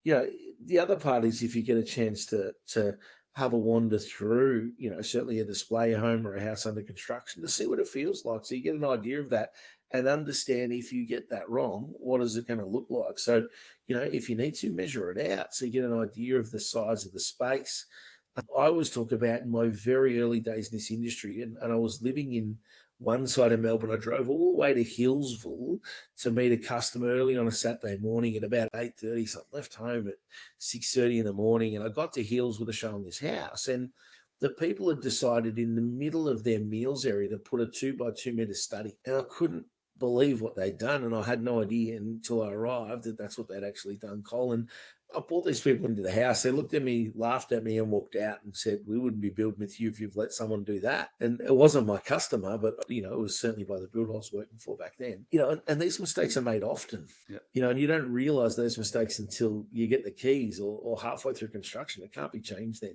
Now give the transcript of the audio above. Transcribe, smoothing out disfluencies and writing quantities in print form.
you know, the other part is if you get a chance to have a wander through, certainly a display home or a house under construction to see what it feels like. So you get an idea of that and understand if you get that wrong, what is it going to look like? So, if you need to measure it out so you get an idea of the size of the space. I always talk about in my very early days in this industry, and I was living in one side of Melbourne. I drove all the way to Hillsville to meet a customer early on a Saturday morning at about 8:30. So I left home at 6:30 in the morning, and I got to Hillsville to show them this house. And the people had decided in the middle of their meals area to put a 2 by 2 meter study, and I couldn't believe what they'd done, and I had no idea until I arrived that that's what they'd actually done, Colin. I brought these people into the house. They looked at me, laughed at me, and walked out and said, "We wouldn't be building with you if you've let someone do that." And it wasn't my customer, but it was certainly by the builder I was working for back then. And these mistakes are made often. Yeah. And you don't realize those mistakes until you get the keys or halfway through construction. It can't be changed then.